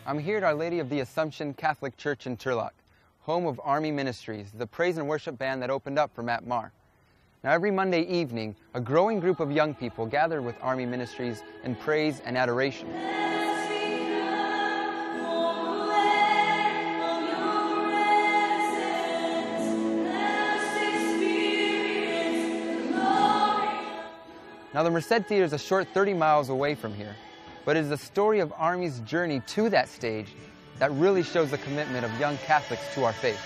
I'm here at Our Lady of the Assumption Catholic Church in Turlock, home of ARMEE Ministries, the praise and worship band that opened up for Matt Maher. Now every Monday evening, a growing group of young people gather with ARMEE Ministries in praise and adoration. Now the Merced Theater is a short 30 miles away from here, but it is the story of ARMEE's journey to that stage that really shows the commitment of young Catholics to our faith.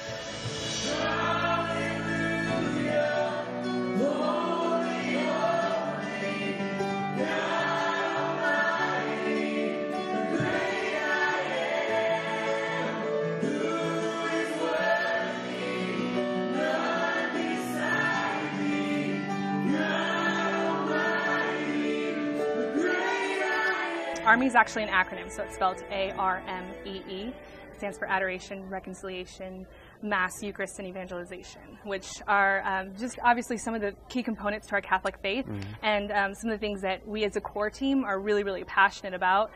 ARMEE is actually an acronym, so it's spelled ARMEE. It stands for Adoration, Reconciliation, Mass, Eucharist, and Evangelization, which are just obviously some of the key components to our Catholic faith, and some of the things that we as a core team are really, really passionate about.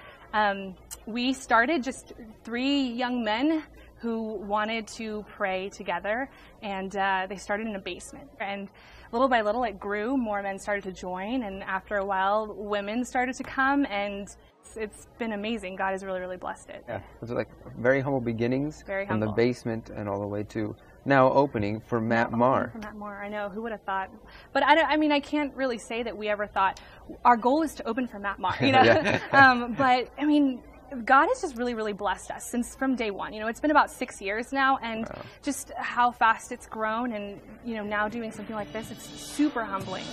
We started just 3 young men who wanted to pray together, and they started in a basement. And little by little it grew, more men started to join, and after a while women started to come, and it's been amazing. God has really, really blessed it. Yeah, it's like very humble beginnings from the basement and all the way to now opening for Matt Maher. For Matt Maher, I know, who would have thought? But I mean, I can't really say that we ever thought our goal is to open for Matt Maher, you know. But I mean, God has just really, really blessed us since from day one. You know, it's been about 6 years now, and just how fast it's grown, and you know, now doing something like this, it's super humbling.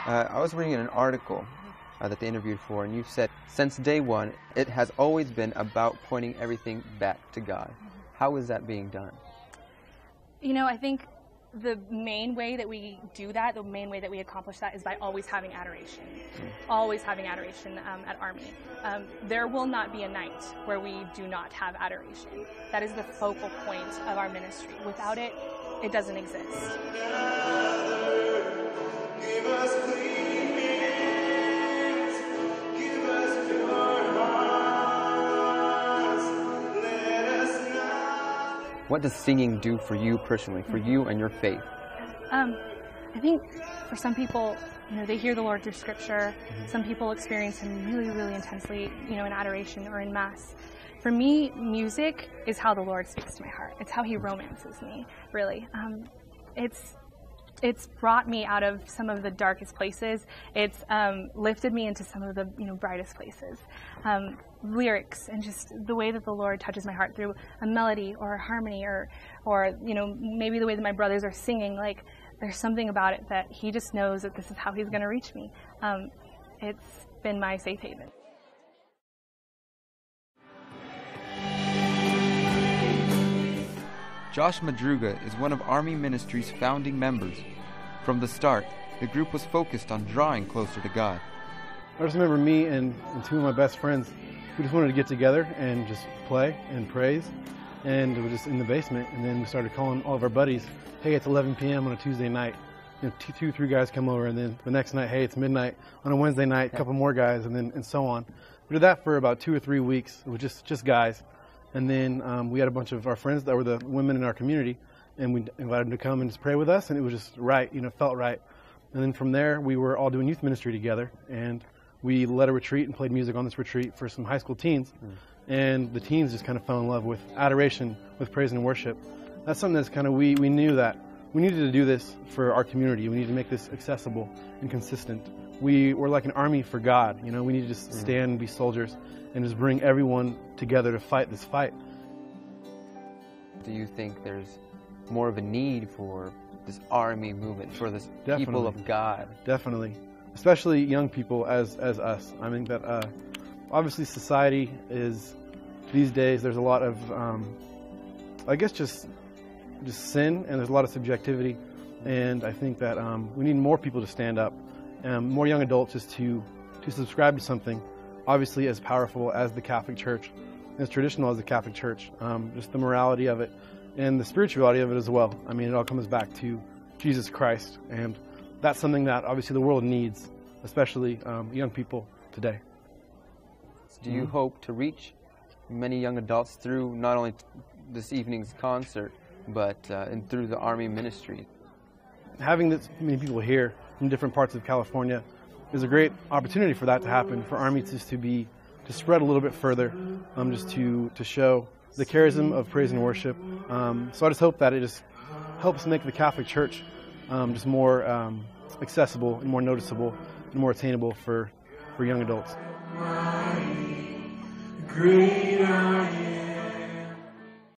I was reading an article that they interviewed for, and you said, since day one, it has always been about pointing everything back to God. How is that being done? You know, I think the main way that we do that, the main way that we accomplish that is by always having adoration. Always having adoration at ARMEE. There will not be a night where we do not have adoration. That is the focal point of our ministry. Without it, it doesn't exist. Give us clean hands, give us pure hearts, let us not... What does singing do for you personally, for you and your faith? I think for some people, you know, they hear the Lord through Scripture. Some people experience Him really, really intensely, you know, in adoration or in Mass. For me, music is how the Lord speaks to my heart. It's how He romances me, really. It's brought me out of some of the darkest places. It's lifted me into some of the, you know, brightest places. Lyrics and just the way that the Lord touches my heart through a melody or a harmony, or you know, maybe the way that my brothers are singing. Like, there's something about it that He just knows that this is how He's going to reach me. It's been my safe haven. Josh Madruga is one of ARMEE Ministries' founding members. From the start, the group was focused on drawing closer to God. I just remember me and 2 of my best friends, we just wanted to get together and just play and praise, and we were just in the basement, and then we started calling all of our buddies, hey, it's 11 p.m. on a Tuesday night. You know, 2, 3 guys come over, and then the next night, hey, it's midnight. On a Wednesday night, a couple more guys, and so on. We did that for about 2 or 3 weeks. It was just guys. And then we had a bunch of our friends that were the women in our community, and we invited them to come and just pray with us, and it was just right, you know, felt right. And then from there, we were all doing youth ministry together, and we led a retreat and played music on this retreat for some high school teens. And the teens just kind of fell in love with adoration, with praise and worship. That's something that's kind of, we knew that we needed to do this for our community. We needed to make this accessible and consistent. We're like an army for God, you know, we need to just stand and be soldiers and just bring everyone together to fight this fight. Do you think there's more of a need for this ARMEE movement, for this people of God? Definitely. Especially young people as us. I think that obviously society is, these days, there's a lot of, I guess just just sin, and there's a lot of subjectivity. And I think that we need more people to stand up, more young adults just to subscribe to something, obviously as powerful as the Catholic Church, as traditional as the Catholic Church, just the morality of it and the spirituality of it as well. I mean, it all comes back to Jesus Christ, and that's something that obviously the world needs, especially young people today. Do you hope to reach many young adults through not only this evening's concert, but and through the ARMEE Ministries? Having this many people here from different parts of California is a great opportunity for that to happen, for ARMEE to spread a little bit further, just to show the charism of praise and worship. So I just hope that it just helps make the Catholic Church just more accessible and more noticeable and more attainable for young adults. Great are you.